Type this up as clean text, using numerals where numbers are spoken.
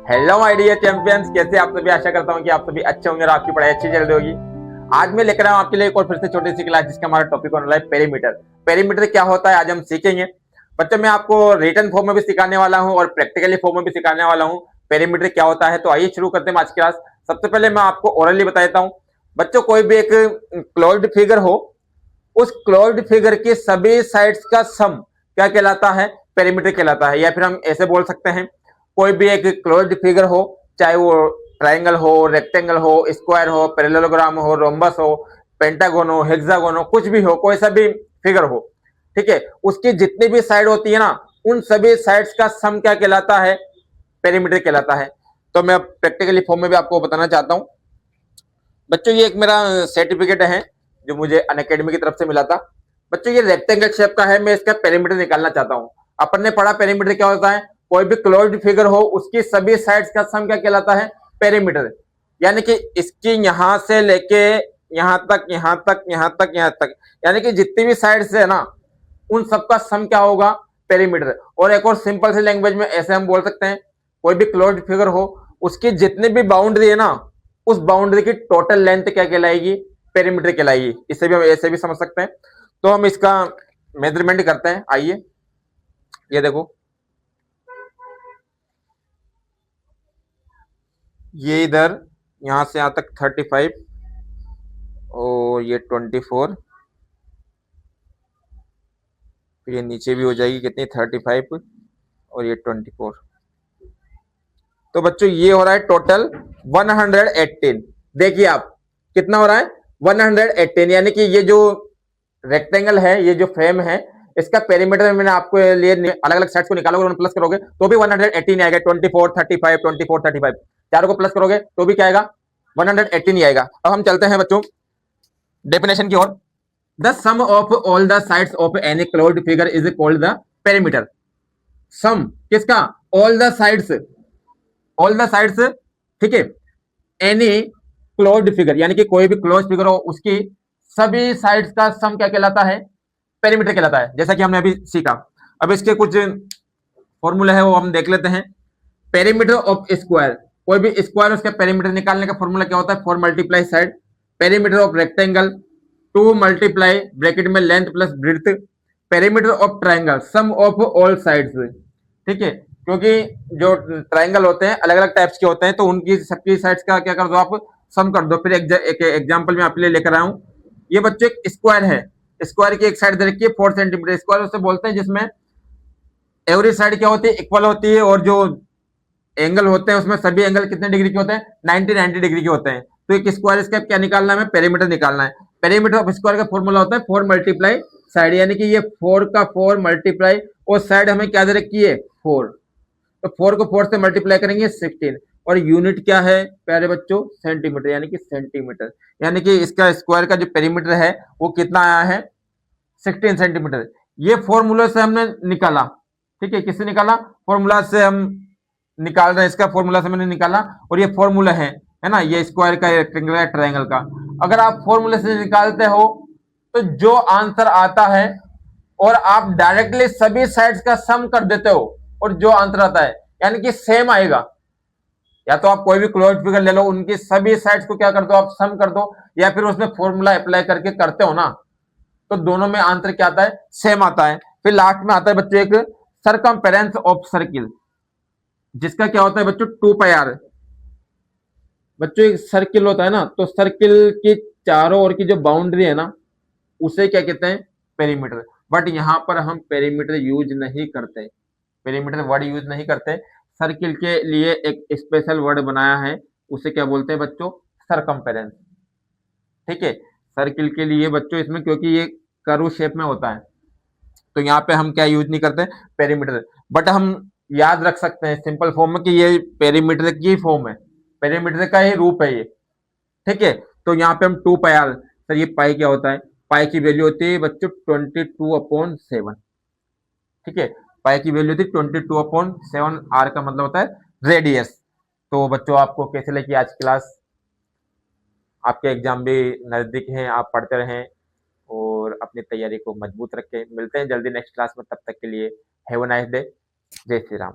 Hello my dear champions, कैसे आप सभी। आशा करता हूँ कि आप सभी अच्छे होंगे और आपकी पढ़ाई अच्छी चल रही होगी। आज मैं लेकर आया हूँ आपके लिए एक और फिर से छोटी सी क्लास, जिसका हमारा टॉपिक होने वाला है पेरीमीटर। पेरीमीटर क्या होता है आज हम सीखेंगे। बच्चों, मैं आपको रिटन फॉर्म में भी सिखाने वाला हूँ और प्रैक्टिकली फॉर्म में भी सिखाने वाला हूँ पेरीमीटर क्या होता है। तो आइए शुरू करते हैं आज की क्लास। सबसे पहले मैं आपको ओरली बता देता हूँ। बच्चों, कोई भी एक क्लोज्ड फिगर हो, उस क्लोज्ड फिगर के सभी साइड्स का सम क्या कहलाता है? पेरीमीटर कहलाता है। या फिर हम ऐसे बोल सकते हैं, कोई भी एक क्लोज्ड फिगर हो, चाहे वो ट्राइंगल हो, रेक्टेंगल हो, स्क्वायर हो, पैरेललोग्राम हो, रोम्बस हो, पेंटागन हो, हेक्सागोन हो, कुछ भी हो, कोई सा भी फिगर हो, ठीक है, उसकी जितनी भी साइड होती है ना, उन सभी साइड्स का सम क्या कहलाता है? पेरीमीटर कहलाता है। तो मैं प्रैक्टिकली फॉर्म में भी आपको बताना चाहता हूं। बच्चों, ये एक मेरा सर्टिफिकेट है जो मुझे अनअकैडमी की तरफ से मिला था। बच्चों, ये रेक्टेंगल शेप का है, मैं इसका पेरीमीटर निकालना चाहता हूँ। अपन ने पढ़ा पेरीमीटर क्या होता है, कोई भी क्लोज्ड फिगर हो उसकी सभी साइड्स का सम क्या कहलाता है? पेरीमीटर। यानी कि इसकी यहां से लेके यहां तक, यहां तक, यहां तक, यहां तक, यानी कि जितनी भी साइड्स है ना, उन सबका सम क्या होगा? पेरीमीटर। और एक और सिंपल सी लैंग्वेज में ऐसे हम बोल सकते हैं, कोई भी क्लोज्ड फिगर हो, उसकी जितनी भी बाउंड्री है ना, उस बाउंड्री की टोटल लेंथ क्या कहलाएगी? पेरीमीटर कहलाएगी। इसे भी हम ऐसे भी समझ सकते हैं। तो हम इसका मेजरमेंट करते हैं। आइए, ये देखो, ये इधर यहां से यहां तक 35 और ये 24, फिर ये नीचे भी हो जाएगी कितनी, 35 और ये 24। तो बच्चों, ये हो रहा है टोटल 118। देखिए आप, कितना हो रहा है? 118। यानी कि ये जो रेक्टेंगल है, ये जो फ्रेम है, इसका पेरीमीटर मैंने आपको लिए अलग अलग साइड्स को निकालोगे और प्लस करोगे तो भी 118 आएगा। 24, 35, 24, 35, चारों को प्लस करोगे तो भी क्या आएगा? 118 ही आएगा। अब हम चलते हैं बच्चों डेफिनेशन की ओर। The sum of all the sides of any closed figure is called the perimeter. Sum किसका? All the sides, all the sides, ठीक है, एनी क्लोज्ड फिगर, यानी कि कोई भी क्लोज फिगर हो उसकी सभी साइड्स का सम क्या कहलाता है? पेरीमीटर कहलाता है। जैसा कि हमने अभी सीखा। अब इसके कुछ फॉर्मूला है वो हम देख लेते हैं। पेरीमीटर ऑफ स्क्वायर, कोई भी स्क्वायर उसका पेरीमीटर निकालने का फॉर्मूला क्या होता है? 4 multiply side. Perimeter of rectangle 2 multiply bracket में length plus breadth. Perimeter of triangle sum of all sides, ठीक है, क्योंकि जो ट्राइंगल होते हैं अलग अलग टाइप्स के होते हैं, तो उनकी सबकी साइड्स का क्या कर दो आप? सम कर दो। फिर एक एग्जांपल मैं आपके लिए लेकर आया हूं। ये बच्चों एक स्क्वायर है, स्क्वायर की एक साइड दे रखी है 4 सेंटीमीटर। स्क्वायर उसे बोलते हैं जिसमें एवरी साइड क्या होती है? इक्वल होती है, और जो एंगल होते हैं उसमें सभी एंगल कितने डिग्री के होते हैं? 90 डिग्री के होते हैं। तो एक स्क्वायर इसका क्या निकालना है? पेरीमीटर निकालना है। पेरीमीटर ऑफ स्क्वायर का फॉर्मूला होता है 4 मल्टीप्लाई साइड, यानी कि ये 4 का 4 मल्टीप्लाई, और साइड हमें क्या दे रखी है? 4। तो 4 को 4 से मल्टीप्लाई करेंगे 16, और यूनिट क्या है प्यारे बच्चों? सेंटीमीटर, यानी कि सेंटीमीटर। यानी कि इसका स्क्वायर का जो पेरीमीटर है वो कितना आया है? 16 सेंटीमीटर। ये फॉर्मूला से हमने निकाला, ठीक है, किससे निकाला? फॉर्मूला से हम निकाल रहे हैं, इसका फॉर्मूला से मैंने निकाला, और ये फॉर्मूला है ना, ये स्क्वायर का, रेक्टेंगल का, ट्रायंगल का। अगर आप फॉर्मूले से निकालते हो तो जो आंसर आता है, और आप डायरेक्टली सभी साइड्स का सम कर देते हो, और जो आंसर आता है यानी कि सेम आएगा। या तो आप कोई भी क्लोज फिगर ले लो, उनकी सभी साइड्स को क्या कर दो? आप सम कर दो, या फिर उसमें फॉर्मूला अप्लाई करके करते हो ना, तो दोनों में आंसर क्या आता है? सेम आता है। फिर लास्ट में आता है बच्चों एक सरकमफेरेंस ऑफ सर्किल, जिसका क्या होता है बच्चों? 2πr। बच्चों एक सर्किल होता है ना, तो सर्किल की चारों ओर की जो बाउंड्री है ना, उसे क्या कहते हैं? पेरीमीटर। बट यहां पर हम पेरीमीटर यूज नहीं करते, पेरीमीटर वर्ड यूज नहीं करते। सर्किल के लिए एक स्पेशल वर्ड बनाया है, उसे क्या बोलते हैं बच्चों? सरकमफेरेंस, ठीक है। सर्किल के लिए बच्चों इसमें, क्योंकि ये कर्व शेप में होता है, तो यहाँ पे हम क्या यूज नहीं करते? पेरीमीटर। बट हम याद रख सकते हैं सिंपल फॉर्म में कि ये पेरीमीटर की फॉर्म है, पेरीमीटर का ही रूप है ये, ठीक है। तो यहाँ पे हम 2πr, सर ये पाई क्या होता है? पाई की वैल्यू होती है बच्चों 22/7, ठीक है। पाई की वैल्यू होती है 22/7। आर का मतलब होता है रेडियस। तो बच्चों, आपको कैसे लगी आज क्लास? आपके एग्जाम भी नजदीक हैं, आप पढ़ते रहें और अपनी तैयारी को मजबूत रखें। मिलते हैं जल्दी नेक्स्ट क्लास में, तब तक के लिए हैव अ नाइस डे। जय श्री राम।